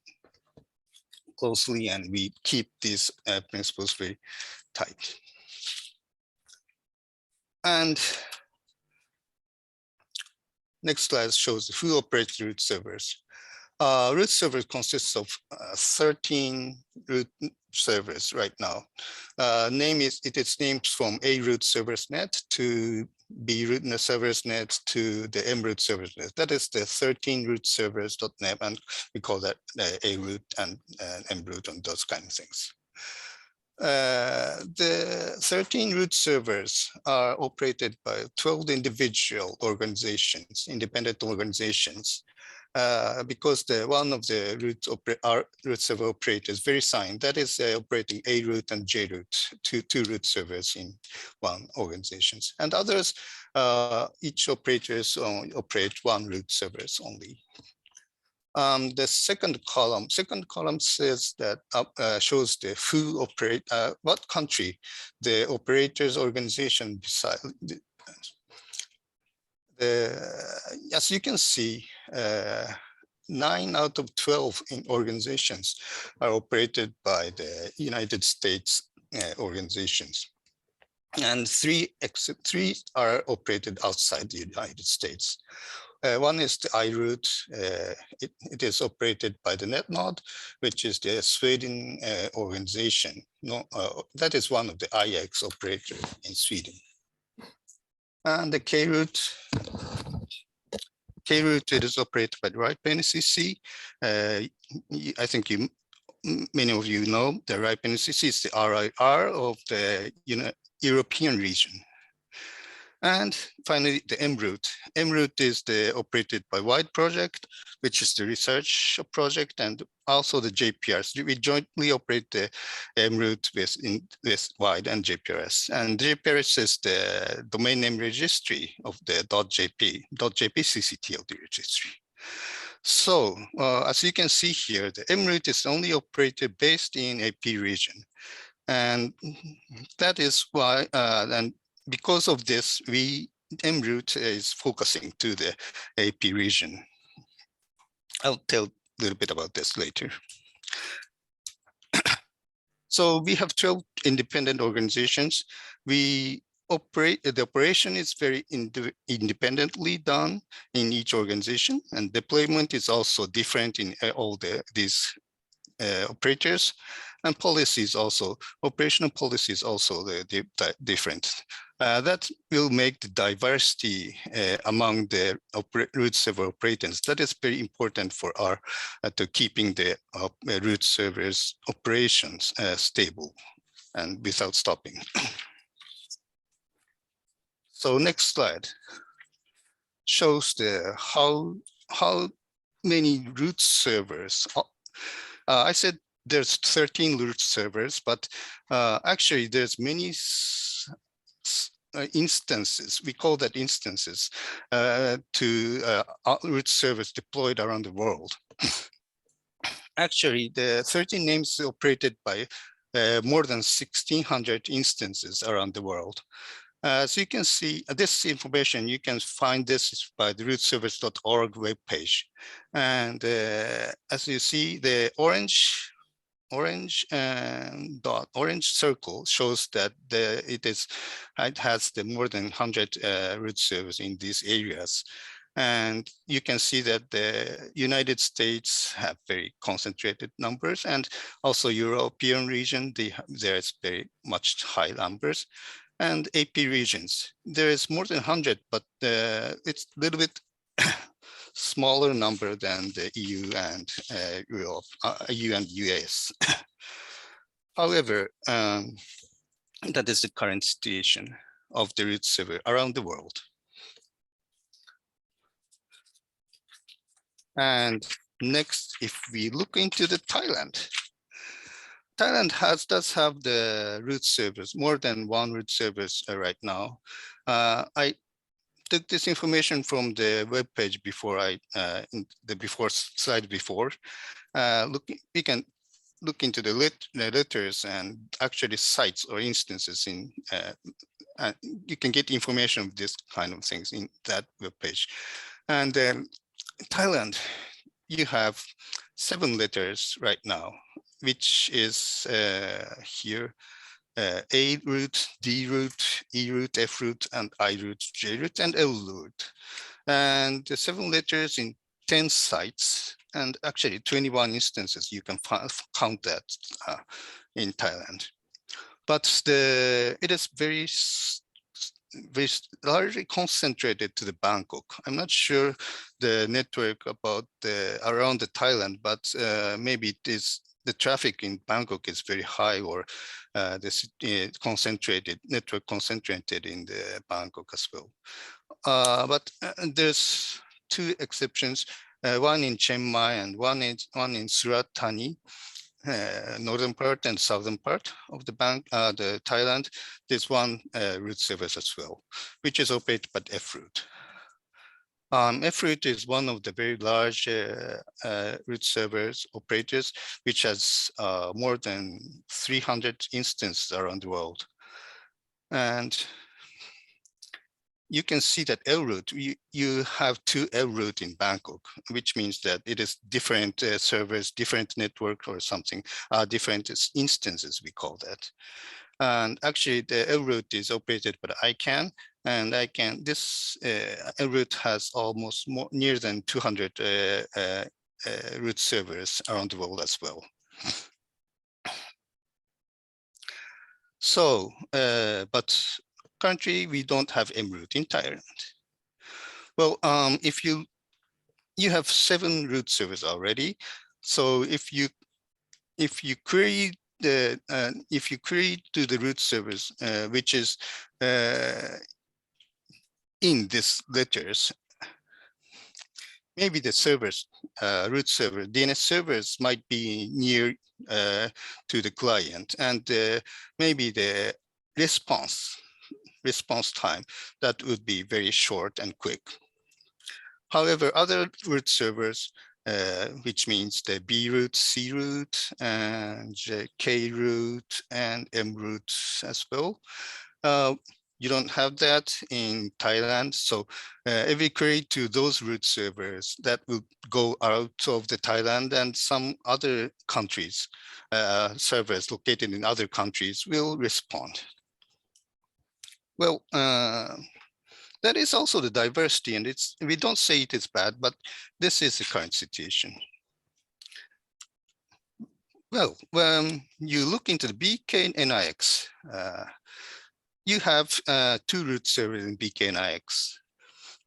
closely, and we keep these principles very tight. And next slide shows who operates root servers. Root servers consists of 13 root servers right now. It is named from A root servers net to B root servers net to the M root servers net. That is the 13 root servers.net, and we call that A root and M root and those kind of things. The 13 root servers are operated by 12 individual organizations, independent organizations, because one of the root server operators very signed, that is operating A root and J root, two root servers in one organizations. And others, each operators operate one root servers only. The second column says that shows the who operate, what country the operators organization decide. As you can see, 9 out of 12 organizations are operated by the United States organizations, and three are operated outside the United States. One is the iRoot. It is operated by the NetNod, which is the Sweden organization. That is one of the IX operators in Sweden. And the KRoot, it is operated by the RIPE-NSRC. I think many of you know the RIPE-NSRC is the RIR of the European region. And finally, the MRoot. MRoot is operated by WIDE project, which is the research project, and also the JPRS. We jointly operate the MRoot with WIDE and JPRS. And JPRS is the domain name registry of the .jp CCTLD registry. So as you can see here, the MRoot is only operated based in AP region. And that is why, and because of this, MRoot is focusing to the AP region. I'll tell a little bit about this later. So we have 12 independent organizations. The operation is very independently done in each organization, and deployment is also different in all these operators, and policies also, operational policies also different. That will make the diversity among the root server operators. That is very important for our to keeping the root servers operations stable and without stopping. So next slide shows how many root servers. I said there's 13 root servers, but actually there's many instances, we call that instances, to root servers deployed around the world. Actually, the 13 names operated by more than 1,600 instances around the world. So you can see this information, you can find this by the rootservers.org webpage. And as you see, the orange circle shows that it has the more than 100 root servers in these areas. And you can see that the United States have very concentrated numbers, and also European region, there's very much high numbers. And AP regions, there is more than 100, but it's a little bit smaller number than the EU and Europe, EU and US. However, that is the current situation of the root server around the world. And next, if we look into the Thailand does have the root servers, more than one root servers right now. took this information from the web page before in the slide before. We can look into the letters and actually sites or instances in. You can get information of this kind of things in that web page. And then Thailand, you have 7 letters right now, which is here. A root, D root, E root, F root, and I root, J root, and L root. And the 7 letters in 10 sites, and actually 21 instances, you can count that in Thailand. But it is very largely concentrated to the Bangkok. I'm not sure the network about around the Thailand, but maybe it is the traffic in Bangkok is very high, or this network concentrated in the Bangkok as well. But there's 2 exceptions, one in Chiang Mai and one in Surat Thani, northern part and southern part of the Thailand. There's one root service as well, which is operated by F-root. F-root is one of the very large root servers operators, which has more than 300 instances around the world. And you can see that L-root, you have 2 L-root in Bangkok, which means that it is different servers, different network or something, different instances, we call that. And actually the L-root is operated by ICANN, and this L-root has almost near than 200 root servers around the world as well. So, but currently we don't have M-root in Thailand. Well, if you have 7 root servers already, so if you query to the root servers, which is in these letters, maybe the servers, root server, DNS servers might be near to the client, and maybe the response time that would be very short and quick. However, other root servers, which means the B root, C root, and K root, and M root as well, you don't have that in Thailand. So every query to those root servers that will go out of the Thailand, and some other countries, servers located in other countries will respond. Well, that is also the diversity, and we don't say it is bad, but this is the current situation. Well, when you look into the BKNIX, you have 2 root servers in BKNIX.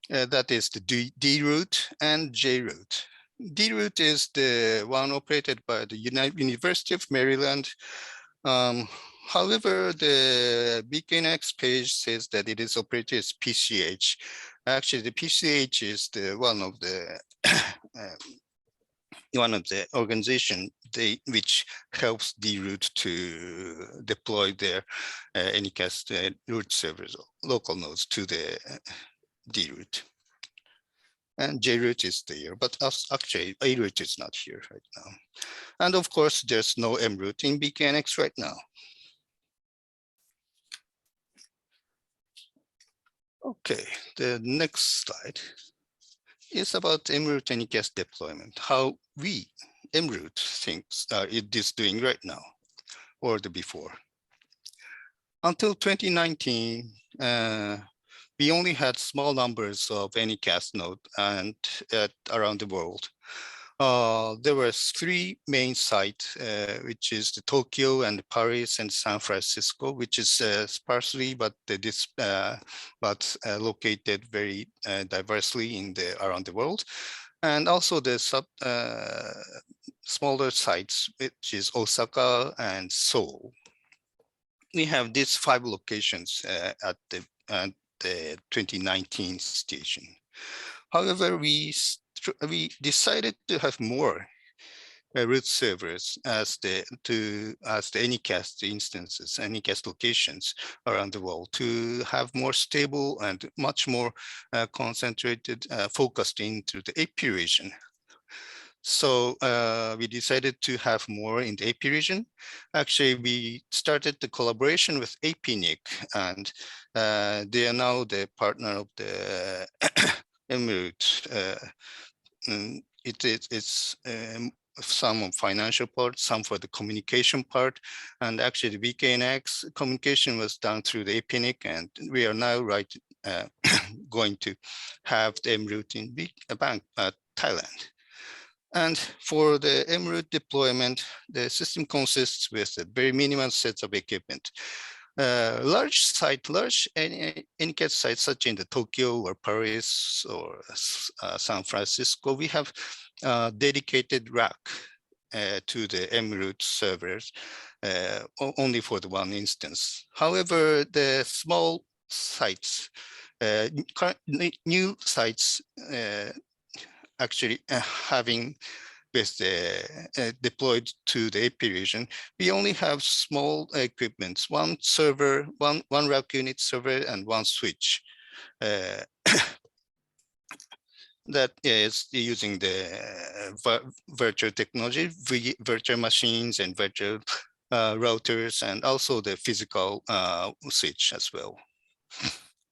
That is the D root and J root. D root is the one operated by the University of Maryland. However, the BKNIX page says that it is operated as PCH. Actually, the PCH is one of the organization which helps D-root to deploy their Anycast root servers, local nodes to the D-root. And J-root is there, but actually A-root is not here right now. And of course, there's no M-root in BKNIX right now. Okay, the next slide is about M-root Anycast deployment, how we, M-root, thinks it is doing right now, or the before. Until 2019, we only had small numbers of Anycast nodes and around the world. There were 3 main sites, which is the Tokyo and Paris and San Francisco, which is sparsely but located very diversely around the world, and also the smaller sites, which is Osaka and Seoul. We have these 5 locations at the 2019 station. However, we decided to have more root servers as the Anycast instances, Anycast locations around the world to have more stable and much more concentrated, focused into the AP region. So we decided to have more in the AP region. Actually, we started the collaboration with BKNIX, and they are now the partner of the Emirate. It's some on financial part, some for the communication part, and actually the BKNIX communication was done through the BKNIX, and we are now going to have the Emirate in Thailand. And for the Emirate deployment, the system consists with a very minimal set of equipment. Large Anycast sites such in the Tokyo or Paris or San Francisco, we have dedicated rack to the Emirate servers only for the one instance. However, the small sites, new sites actually having with the deployed to the AP region, we only have small equipments, one server, one rack unit server and one switch. That is using the virtual technology, virtual machines and virtual routers, and also the physical switch as well.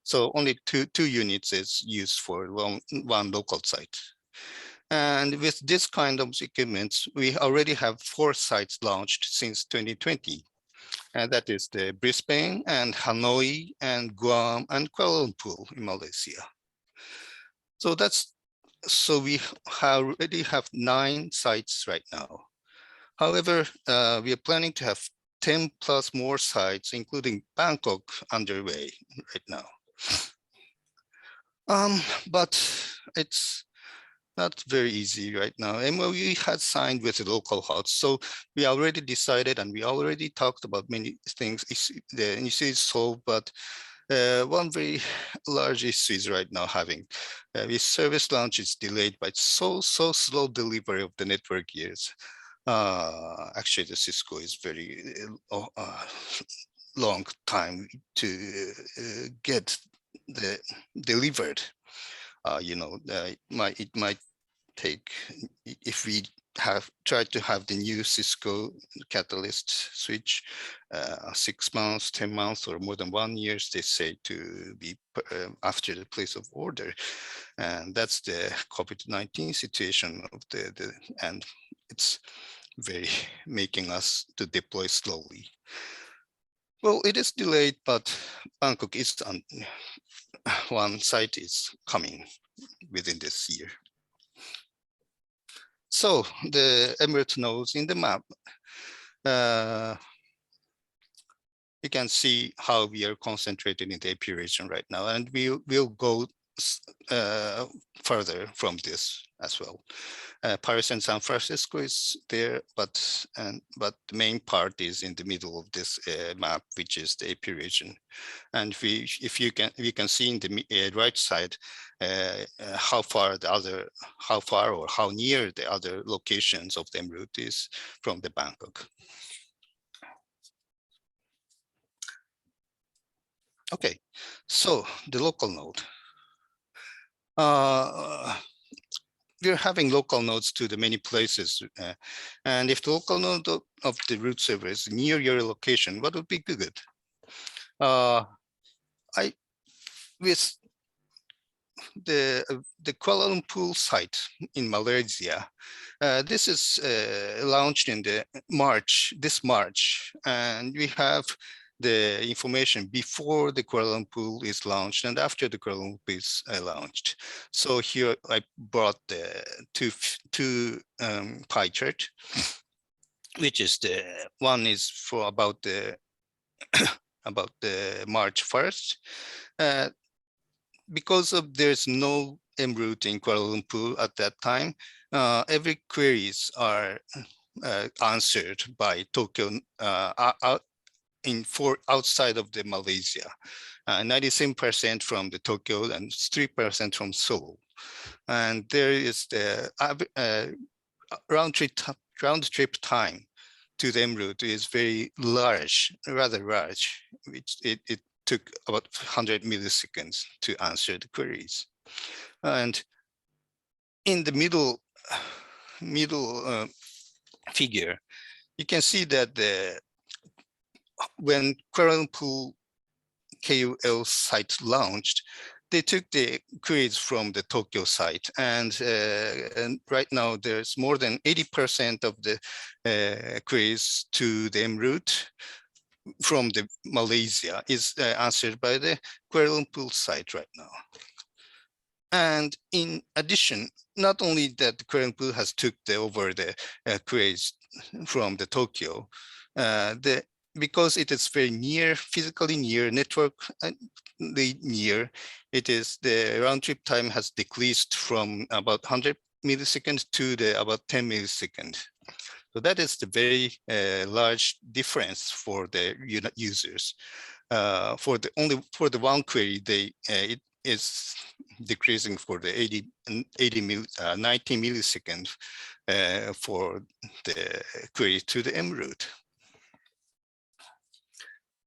So only two units is used for one local site. And with this kind of equipment, we already have 4 sites launched since 2020. And that is the Brisbane and Hanoi and Guam and Kuala Lumpur in Malaysia. So we already have 9 sites right now. However, we are planning to have 10 plus more sites, including Bangkok, underway right now. But it's not very easy right now. MOU has signed with the local hosts, so we already decided and we already talked about many things. The issue is solved, but one very large issue is right now having the service launch is delayed by so slow delivery of the network gears. Actually, the Cisco is very long time to get the delivered. It might take, if we have tried to have the new Cisco Catalyst switch 6 months, 10 months, or more than 1 year, they say, to be after the place of order. And that's the COVID-19 situation of and it's very making us to deploy slowly. Well, it is delayed, but Bangkok is on one site is coming within this year. So the Emirate nodes in the map, you can see how we are concentrated in the AP region right now, and we will go further from this as well. Paris and San Francisco is there, but the main part is in the middle of this map, which is the AP region. And we can see in the right side how far or how near the other locations of the Emirate is from the Bangkok. Okay, so the local node. We're having local nodes to the many places. And if the local node of the root server is near your location, what would be good? With the Kuala Lumpur site in Malaysia, this is launched in this March, and we have the information before the Kuala Lumpur is launched and after the Kuala Lumpur is launched. So here I brought the two pie chart, which is the one is for about the March 1st. Because of there's no en-route in Kuala Lumpur at that time, every queries are answered by Tokyo outside of the Malaysia, 97% from the Tokyo and 3% from Seoul. And there is the round trip round trip time to the en-route is very large, rather large, which it took about 100 milliseconds to answer the queries. And in the middle figure, you can see that when Chalermpol KUL site launched, they took the queries from the Tokyo site, and right now there's more than 80% of the queries to the en-route from the Malaysia is answered by the Chalermpol site right now. And in addition, not only that Chalermpol has took over the queries from the Tokyo, because it is very near, physically near, network near, it is the round trip time has decreased from about 100 milliseconds to about 10 milliseconds. So that is the very large difference for the users. For the one query, it is decreasing for the 90 milliseconds for the query to the en-route.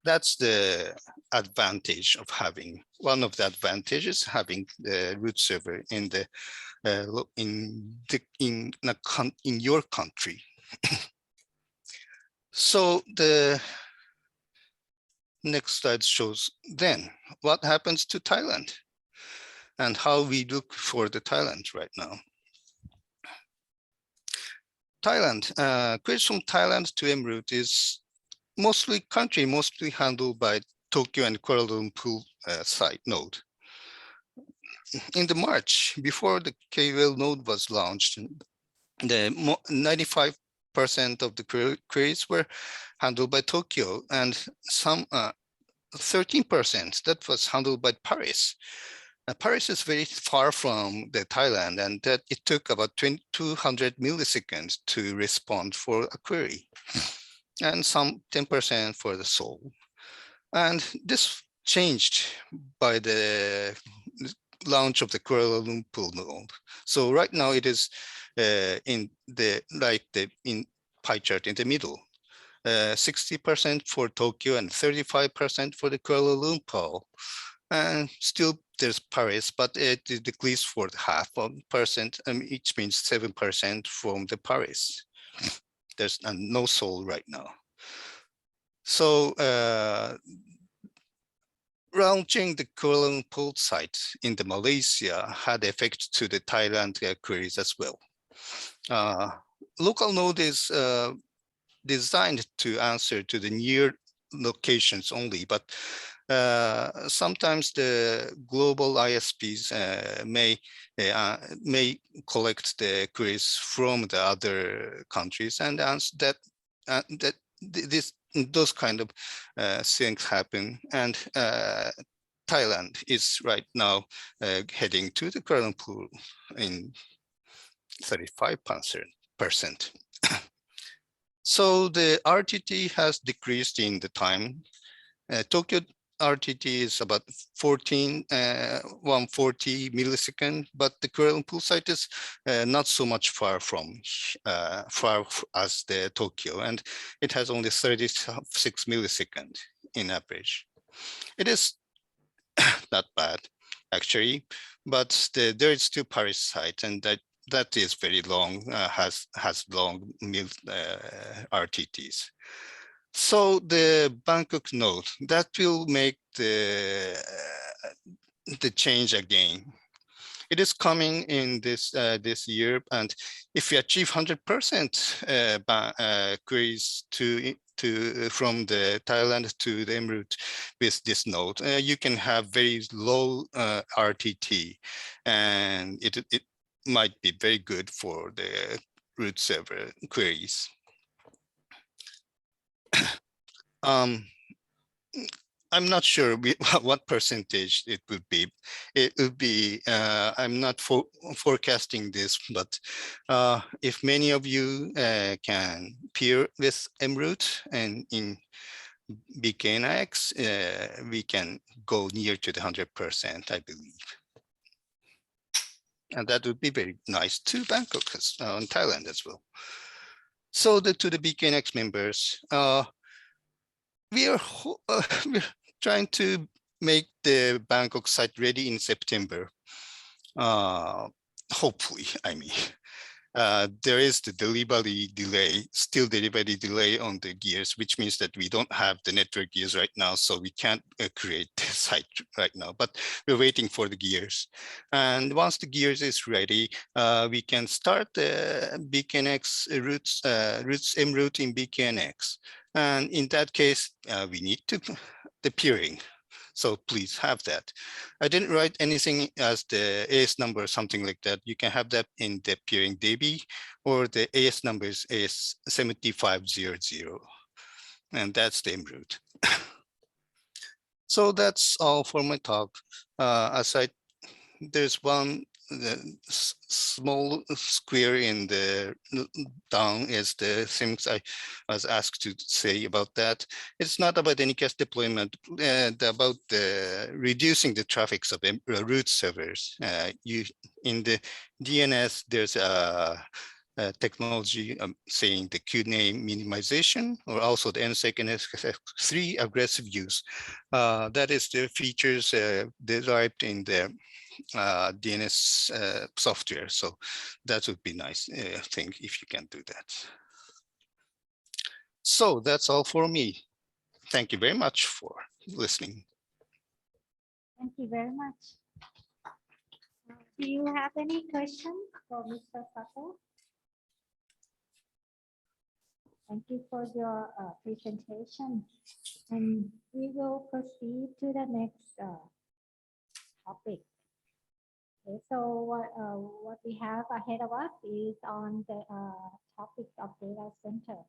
That's the advantage of having, one of the advantages having the root server in your country. So the next slide shows then what happens to Thailand and how we look for the Thailand right now. Thailand, queries from Thailand to en-route is mostly handled by Tokyo and Kuala Lumpur site node. In the March, before the KUL node was launched, the 95% of the queries were handled by Tokyo, and some 13% that was handled by Paris. Paris is very far from the Thailand, and that it took about 200 milliseconds to respond for a query, and some 10% for the Seoul. And this changed by the launch of the Kuala Lumpur node. So right now it is in pie chart in the middle. 60% for Tokyo and 35% for the Kuala Lumpur. And still there's Paris, but it decreased for half of percent, which means 7% from the Paris. There's no Seoul right now. So launching the Kuala Lumpur site in the Malaysia had effect to the Thailand queries as well. Local node is designed to answer to the near locations only, but sometimes the global ISPs may collect the queries from the other countries, and answer those kind of things happen. And Thailand is right now heading to the Kuala Lumpur in 35%. So the RTT has decreased in the time. Tokyo RTT is about 140 milliseconds, but the Kuala Lumpur site is not so much far as the Tokyo, and it has only 36 milliseconds in average. It is not bad actually, but there is still Paris site, and that is very long, has long RTTs. So the Bangkok node, that will make the change again. It is coming in this year, and if we achieve 100% queries from the Thailand to the en-route with this node, you can have very low RTT, and it might be very good for the root server queries. I'm not sure what percentage it would be. It would be, I'm not forecasting this, but if many of you can peer with en-route and in BKNIX, we can go near to the 100%, I believe. And that would be very nice to Bangkok and Thailand as well. So to the BKNIX members, we're trying to make the Bangkok site ready in September. Hopefully, I mean. There is the still delivery delay on the gears, which means that we don't have the network gears right now, so we can't create the site right now, but we're waiting for the gears. And once the gears is ready, we can start the BKNX routes en route in BKNX. And in that case, we need the peering. So please have that. I didn't write anything as the AS number or something like that. You can have that in the peering DB, or the AS number is AS 7500. And that's the en route. So that's all for my talk. There's one small square in the down is the things I was asked to say about that. It's not about any cast deployment, about reducing the traffics of root servers. In the DNS, there's a technology saying the queue name minimization, or also the NSEC and NSRC aggressive use. That is the features derived in the DNS software. So that would be nice, I think, if you can do that. So that's all for me. Thank you very much for listening. Thank you very much. Do you have any questions for Mr. Sato? Thank you for your presentation. And we will proceed to the next topic. Okay, so what we have ahead of us is on the topic of data center.